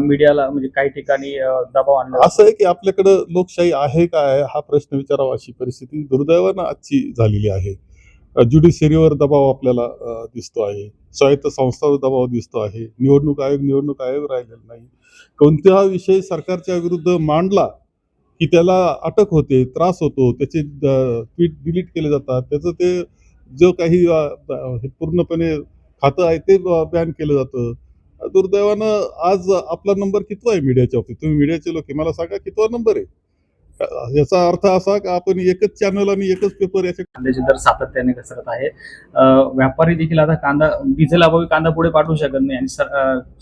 मीडियाला म्हणजे काही ठिकाणी दबाव आणला असं आहे की आपल्याकडं लोकशाही आहे काय हा प्रश्न विचारावा अशी परिस्थिती दुर्दैवानं आजची झालेली आहे. ज्युडिशरीवर दबाव आपल्याला दिसतो आहे. स्वायत्त संस्थांवर दबाव दिसतो आहे. निवडणूक आयोग राहिलेला नाही. कोणता विषय सरकारच्या विरुद्ध मांडला की त्याला अटक होते, त्रास होतो, त्याचे ट्विट डिलीट केले जातात. त्याचं ते जो काही हे पूर्णपणे खातं आहे ते बॅन केलं जातं. दुर्दैवानं आज आपला नंबर कितवा आहे मीडियाच्या बाबतीत? तुम्ही मीडियाचे लोक आहे, मला सांगा कितवा नंबर आहे? याचा अर्थ असा की आपण एकच चॅनल आणि एकच पेपर याच्या कांद्याचे दर सातत्याने घसरत आहे. व्यापारी देखील आता कांदा डिझेल अभावी कांदा पुढे पाठवू शकत नाही आणि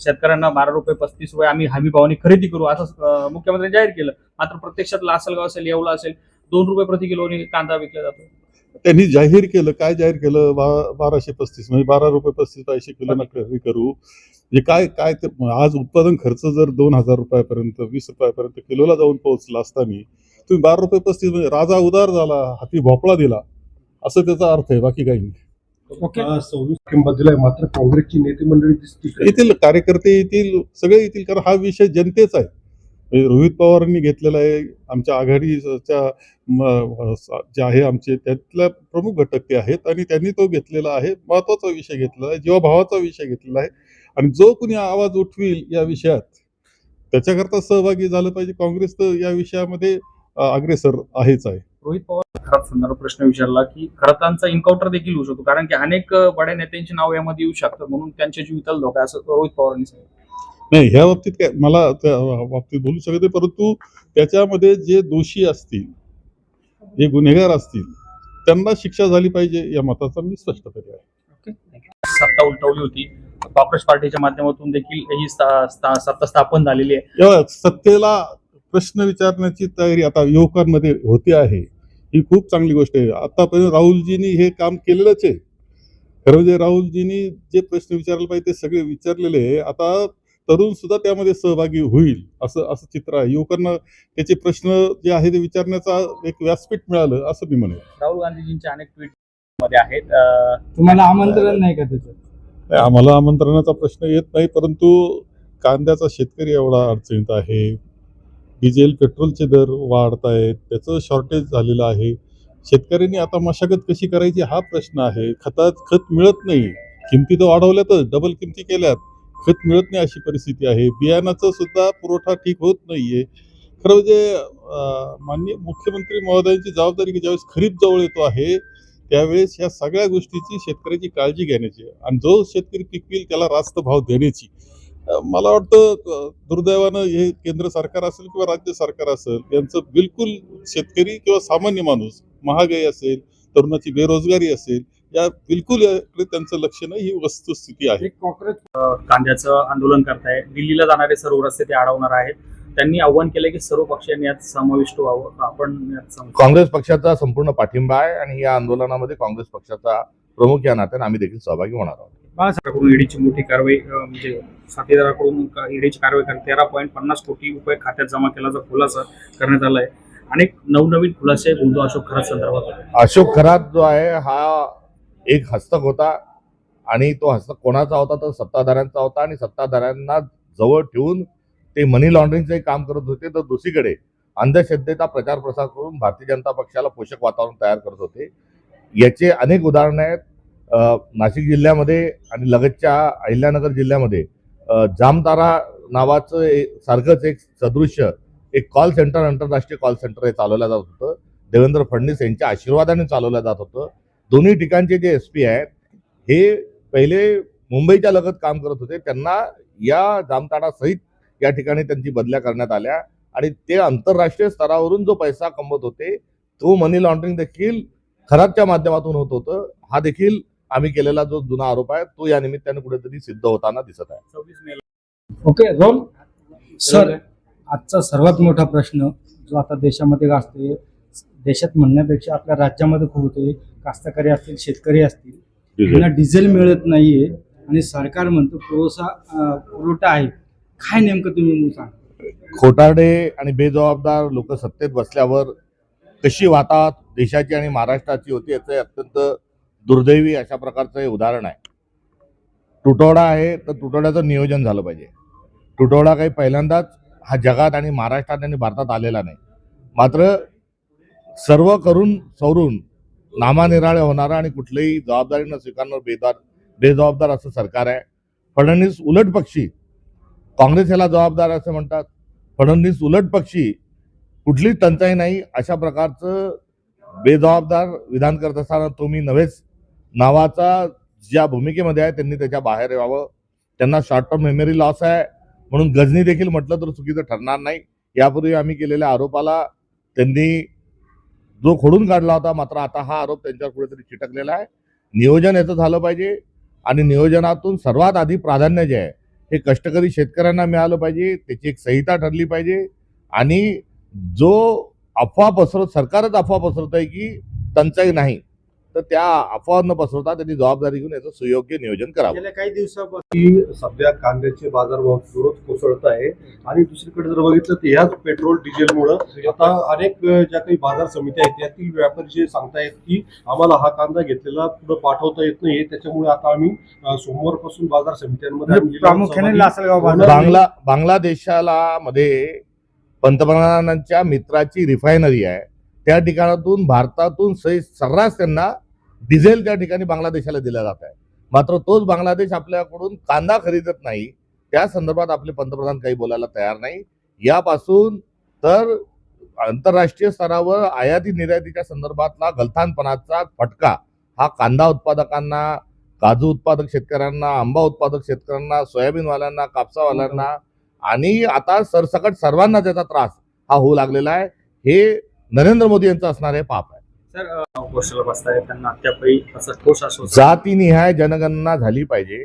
शेतकऱ्यांना ₹12 ₹35 आम्ही हमी भावाने खरेदी करू असं मुख्यमंत्र्यांनी जाहीर केलं. मात्र प्रत्यक्षात लासलगाव असेल, येवला असेल ₹2 प्रति किलोने कांदा विकला जातो. त्यांनी जाहीर केलं. काय जाहीर केलं? 1235 म्हणजे ₹12.35 किलोनं खरेदी करू. म्हणजे काय काय ते आज उत्पादन खर्च जर ₹2000 पर्यंत ₹20 किलोला जाऊन पोहोचला असताना तुम्ही ₹12.35 म्हणजे राजा उदार झाला, हाती भोपळा दिला, असं त्याचा अर्थ आहे, बाकी काही नाही. ओके. 26 बदलाय, मात्र काँग्रेसची नेते मंडळी दिसतील. येथील कार्यकर्ते येतील, सगळे येतील, कारण हा विषय जनतेचा आहे. रोहित पवारांनी घेतलेला आहे. आमच्या आघाडीच्या जे आहे आमचे त्यातल्या प्रमुख घटक ते आहेत आणि त्यांनी तो घेतलेला आहे. महत्वाचा विषय घेतलेला आहे, जीवाभावाचा विषय घेतलेला आहे आणि जो कुणी आवाज उठवील या विषयात त्याच्याकरता सहभागी झालं पाहिजे. काँग्रेस तर या विषयामध्ये अग्रेसर आहेच आहे. रोहित पवार खरंच संदर्भ प्रश्न विचारला की खरतांचा एन्काउंटर देखील होऊ शकतो, कारण की अनेक बड्या नेत्यांची नाव यामध्ये येऊ शकतात, म्हणून त्यांच्या जीविताला धोका आहे असं रोहित पवारांनी सांगितलं. नाही, ह्या बाबतीत काय मला त्या बाबतीत बोलू शकत नाही, परंतु त्याच्यामध्ये जे दोषी असतील, जे गुन्हेगार असतील, त्यांना शिक्षा झाली पाहिजे या मताचा मी स्पष्टपणे आहे. सत्ता उलटवली होती, काँग्रेस पार्टीच्या माध्यमातून देखील ही सत्ता स्थापन झालेली आहे. तेव्हा सत्तेला प्रश्न विचारण्याची तयारी आता युवकांमध्ये होते आहे, ही खूप चांगली गोष्ट आहे. आतापर्यंत राहुलजींनी हे काम केलेलंच आहे. खरं म्हणजे राहुलजींनी जे प्रश्न विचारायला पाहिजे ते सगळे विचारलेले आहे. आता तरुण सुद्धा त्यामध्ये सहभागी होईल असं असं चित्र आहे. युवकांना त्याचे प्रश्न जे आहे ते विचारण्याचा एक व्यासपीठ मिळालं असं मी म्हणेन. राहुल गांधीजींचे अनेक ट्विट मध्ये आहेत. तुम्हाला आमंत्रण नाही का त्याचं? आम्हाला आमंत्रणाचा प्रश्न येत नाही, परंतु कांद्याचा शेतकरी एवढा अडचणीत आहे. डिझेल पेट्रोलचे दर वाढत आहेत, त्याचं शॉर्टेज झालेलं आहे. शेतकऱ्यांनी आता मशागत कशी करायची हा प्रश्न आहे. खत मिळत नाही, किमती तर वाढवल्यातच, डबल किमती केल्यात, खत मिळत नाही अशी परिस्थिती आहे. बियाणाचा सुद्धा पुरवठा ठीक होत नाहीये. खरं म्हणजे माननीय मुख्यमंत्री महोदयांची जबाबदारी की ज्यावेळेस खरीप जवळ येतो आहे त्यावेळेस ह्या सगळ्या गोष्टीची शेतकऱ्याची काळजी घेण्याची आणि जो शेतकरी पिकविल त्याला रास्त भाव देण्याची. मला वाटतं दुर्दैवानं हे केंद्र सरकार असेल किंवा राज्य सरकार असेल यांचं बिलकुल शेतकरी किंवा सामान्य माणूस, महागाई असेल, तरुणाची बेरोजगारी असेल, या बिलकुल याकडे त्यांचं लक्ष नाही, ही वस्तुस्थिती आहे. काँग्रेस कांद्याचं आंदोलन करताय, दिल्लीला जाणारे सर्व रस्ते ते अडवणार आहेत. त्यांनी आव्हान केलंय की सर्व पक्षांनी यात समाविष्ट व्हावं. आपण काँग्रेस पक्षाचा संपूर्ण पाठिंबा आहे आणि या आंदोलनामध्ये काँग्रेस पक्षाचा प्रमुख या नात्याने आम्ही देखील सहभागी होणार आहोत. ईडीची मोठी कारवाई म्हणजे साथीदाराकडून ईडीची कारवाई करत ₹13.50 कोटी खात्यात जमा केल्याचा खुलासा करण्यात आलाय. अनेक नवनवीन खुलासे बोलतो अशोक खरात संदर्भात. अशोक खरात जो आहे हा एक हस्तक होता आणि तो हस्तक कोणाचा होता तर सत्ताधाऱ्यांचा होता आणि सत्ताधाऱ्यांना जवळ ठेवून ते मनी लॉन्ड्रिंगचे काम करत होते. तर दुसरीकडे अंधश्रद्धेचा प्रचार प्रसार करून भारतीय जनता पक्षाला पोषक वातावरण तयार करत होते. याचे अनेक उदाहरणं आहेत. नाशिक जिल्ह्यामध्ये आणि लगतच्या अहिल्यानगर जिल्ह्यामध्ये जामतारा नावाचं सारखंच एक सदृश्य एक कॉल सेंटर, आंतरराष्ट्रीय कॉल सेंटर हे चालवलं जात होतं. देवेंद्र फडणवीस यांच्या आशीर्वादाने चालवलं जात होतं. दोन्ही ठिकाणचे जे SP आहेत हे पहिले मुंबईच्या लगत काम करत होते. त्यांना या जामतारा सहित या ठिकाणी त्यांची बदल्या करण्यात आल्या आणि ते आंतरराष्ट्रीय स्तरावरून जो पैसा कमवत होते तो मनी लॉन्ड्रिंग देखील खरातच्या माध्यमातून होत होतं. हा देखील आम्ही केलेला जो जुना आरोप आहे तो या निमित्ताने कुठेतरी सिद्ध होताना दिसत आहे. 26 मे ओके रोल सर, आजचा सर्वात मोठा प्रश्न जो आता देशामध्ये गाजतोय, देशात म्हणण्यापेक्षा आपल्या राज्यामध्ये खूप होतोय, कास्तकरी असतील, शेतकरी असतील, त्यांना डिझेल मिळत नाहीये आणि सरकार म्हणतं पुरवठा आहे. काय नेमकं तुम्ही सांगा? खोटारडे आणि बेजबाबदार लोक सत्तेत बसल्यावर कशी वाताहत देशाची आणि महाराष्ट्राची होती याचं अत्यंत दुर्दैवी अशा प्रकारचं हे उदाहरण आहे. तुटवडा आहे तर तुटवड्याचं नियोजन झालं पाहिजे. तुटवडा काही पहिल्यांदाच हा जगात आणि महाराष्ट्रात आणि भारतात आलेला नाही. मात्र सर्व करून सवरून नामानिराळे होणारा आणि कुठलीही जबाबदारी न स्वीकारणारं बेजबाबदार असं सरकार आहे. फडणवीस उलट पक्षी, काँग्रेस याला जबाबदार असं म्हणतात. फडणवीस उलट पक्षी, कुठलीच टंचाई नाही अशा प्रकारचं बेजबाबदार विधान करत असताना तुम्ही नव्हेच नावाचा ज्या भूमिकेमध्ये आहे त्यांनी त्याच्या बाहेर यावं. त्यांना शॉर्ट टर्म मेमरी लॉस आहे म्हणून गजनी देखील म्हटलं तर चुकीचं ठरणार नाही. यापूर्वी आम्ही केलेल्या आरोपाला त्यांनी जो खोडून काढला होता, मात्र आता हा आरोप त्यांच्यावर कुठेतरी चिटकलेला आहे. नियोजन याचं झालं पाहिजे आणि नियोजनातून सर्वात आधी प्राधान्य जे आहे हे कष्टकरी शेतकऱ्यांना मिळालं पाहिजे. त्याची एक संहिता ठरली पाहिजे आणि जो अफवा सरकारच अफवा पसरत आहे की टंचाई नाही, तर त्या अफवा न पसरवता त्यांनी जबाबदारी घेऊन याचं सुयोग्य नियोजन करावं. गेल्या काही दिवसापासून की सध्या कांद्याचे बाजारभाव जोरात कोसळत आहे आणि दुसरीकडे जर बघितलं तर ह्याच पेट्रोल डिझेलमुळं आता अनेक ज्या काही बाजार समित्या आहेत त्यातील व्यापारी जे सांगतायत की आम्हाला हा कांदा घेतलेला पुढे पाठवता येत नाही, त्याच्यामुळे आता आम्ही सोमवारपासून बाजार समित्यांमध्ये आम्ही प्रामुख्याने लासलगाव बाजार बांगलादेशाला मध्ये पंतप्रधानांच्या मित्राची रिफायनरी आहे. त्या ठिकाणातून भारतातून सर्रास त्यांना डिझेल त्या ठिकाणी बांगलादेशाला दिला जात आहे. मात्र तोच बांगलादेश आपल्याकडून कांदा खरेदत नाही. त्या संदर्भात आपले पंतप्रधान काही बोलायला तयार नाही. यापासून तर आंतरराष्ट्रीय स्तरावर आयाती निर्यातीच्या संदर्भातला गलथानपणाचा फटका हा कांदा उत्पादकांना, काजू उत्पादक शेतकऱ्यांना, आंबा उत्पादक शेतकऱ्यांना, सोयाबीनवाल्यांना, कापसावाल्यांना आणि आता सरसकट सर्वांना त्याचा त्रास हा होऊ लागलेला आहे. हे नरेंद्र मोदी यांचं असणारे पाप आहे. सर, गोष्टीला बसताय त्यांना अद्यापही असं ठोस आश्वासन जातीनिहाय जनगणना झाली पाहिजे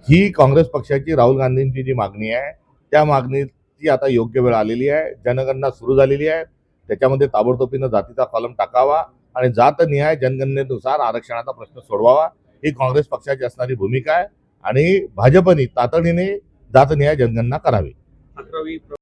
ही काँग्रेस पक्षाची, राहुल गांधींची जी मागणी आहे त्या मागणीची आता योग्य वेळ आलेली आहे. जनगणना सुरू झालेली आहे. त्याच्यामध्ये ताबडतोबीनं जातीचा कॉलम टाकावा आणि जातनिहाय जनगणनेनुसार आरक्षणाचा प्रश्न सोडवावा ही काँग्रेस पक्षाची असणारी भूमिका आहे आणि भाजपने तातडीने जातनिहाय जनगणना करावी. 11वी